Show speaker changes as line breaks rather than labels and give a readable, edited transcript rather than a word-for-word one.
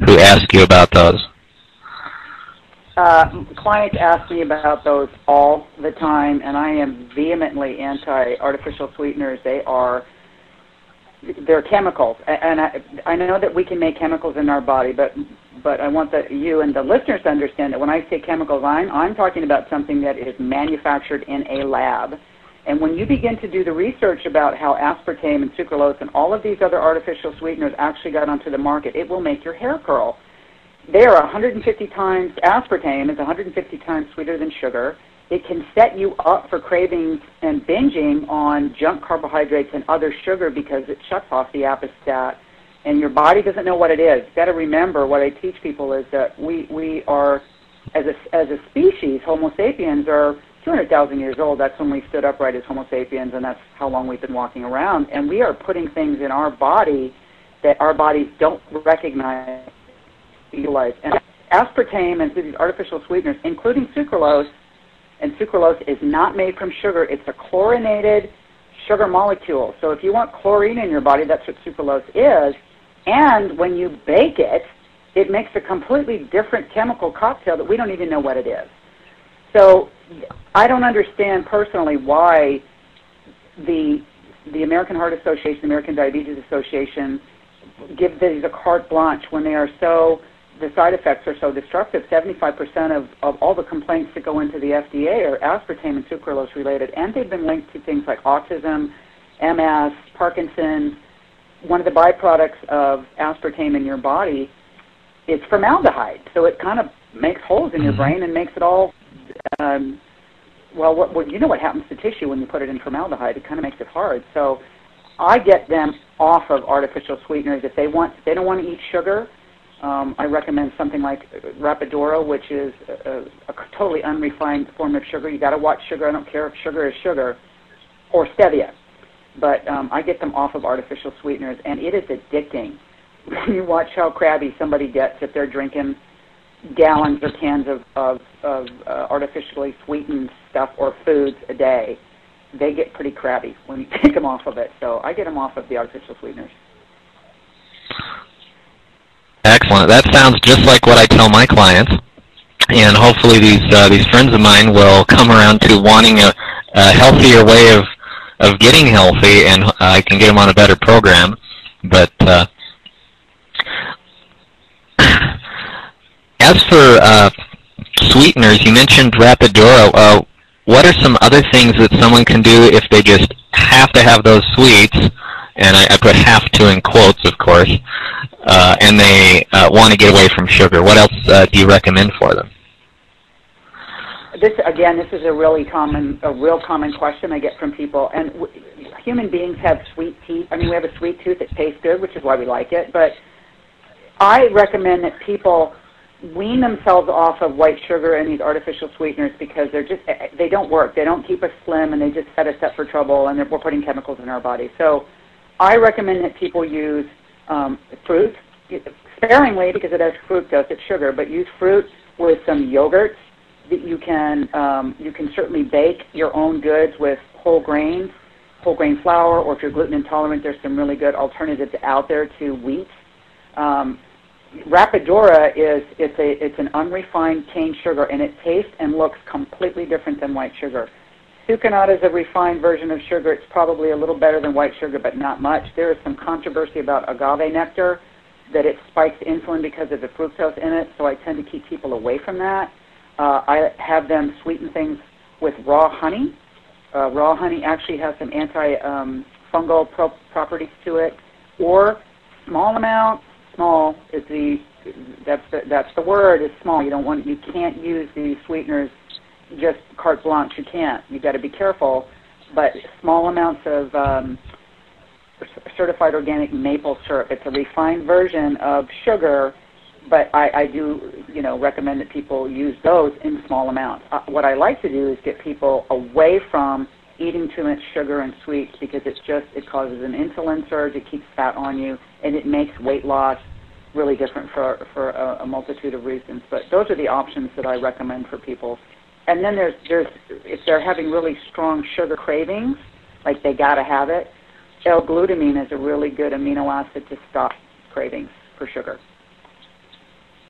who ask you about those?
Clients ask me about those all the time, and I am vehemently anti-artificial sweeteners. They're chemicals, and I know that we can make chemicals in our body, but I want you and the listeners to understand that when I say chemicals, I'm talking about something that is manufactured in a lab. And when you begin to do the research about how aspartame and sucralose and all of these other artificial sweeteners actually got onto the market, it will make your hair curl. They are 150 times, aspartame is 150 times sweeter than sugar. It can set you up for cravings and binging on junk carbohydrates and other sugar because it shuts off the apostat, and your body doesn't know what it is. You've got to remember, what I teach people is that we are, as a species, Homo sapiens are 200,000 years old. That's when we stood upright as Homo sapiens, and that's how long we've been walking around. And we are putting things in our body that our bodies don't recognize, utilize. And aspartame and these artificial sweeteners, including sucralose, and sucralose is not made from sugar. It's a chlorinated sugar molecule. So if you want chlorine in your body, that's what sucralose is. And when you bake it, it makes a completely different chemical cocktail that we don't even know what it is. So I don't understand personally why the American Heart Association, the American Diabetes Association give these a carte blanche when they are the side effects are so destructive. 75% of all the complaints that go into the FDA are aspartame and sucralose related, and they've been linked to things like autism, MS, Parkinson's. One of the byproducts of aspartame in your body is formaldehyde. So it kind of makes holes in your brain and makes it all, you know what happens to tissue when you put it in formaldehyde. It kind of makes it hard. So I get them off of artificial sweeteners. If they don't want to eat sugar, I recommend something like Rapidura, which is a totally unrefined form of sugar. You got to watch sugar. I don't care if sugar is sugar, or stevia. But I get them off of artificial sweeteners, and it is addicting. When you watch how crabby somebody gets if they're drinking gallons or cans of artificially sweetened stuff or foods a day, they get pretty crabby when you take them off of it. So I get them off of the artificial sweeteners.
Excellent. That sounds just like what I tell my clients, and hopefully these friends of mine will come around to wanting a healthier way of getting healthy, and I can get them on a better program. But as for sweeteners, you mentioned Rapidura. What are some other things that someone can do if they just have to have those sweets? And I put "have to" in quotes, of course, and they want to get away from sugar. What else do you recommend for them? This
is a real common question I get from people. And human beings have sweet teeth. I mean, we have a sweet tooth that tastes good, which is why we like it. But I recommend that people wean themselves off of white sugar and these artificial sweeteners because they don't work. They don't keep us slim, and they just set us up for trouble, and we're putting chemicals in our body. So I recommend that people use fruit sparingly because it has fructose, it's sugar, but use fruit with some yogurt. That you can certainly bake your own goods with whole grain flour, or if you're gluten intolerant, there's some really good alternatives out there to wheat. Rapidura it's an unrefined cane sugar, and it tastes and looks completely different than white sugar. Sucanat is a refined version of sugar. It's probably a little better than white sugar, but not much. There is some controversy about agave nectar, that it spikes insulin because of the fructose in it, so I tend to keep people away from that. I have them sweeten things with raw honey. Raw honey actually has some anti-fungal properties to it, or small amount. Small is that's the word, is small. You can't use these sweeteners just carte blanche. You can't. You've got to be careful. But small amounts of certified organic maple syrup. It's a refined version of sugar, but I do recommend that people use those in small amounts. What I like to do is get people away from eating too much sugar and sweets because it causes an insulin surge, it keeps fat on you, and it makes weight loss really different for a multitude of reasons. But those are the options that I recommend for people. And then there's if they're having really strong sugar cravings, like they gotta have it, L-glutamine is a really good amino acid to stop cravings for sugar.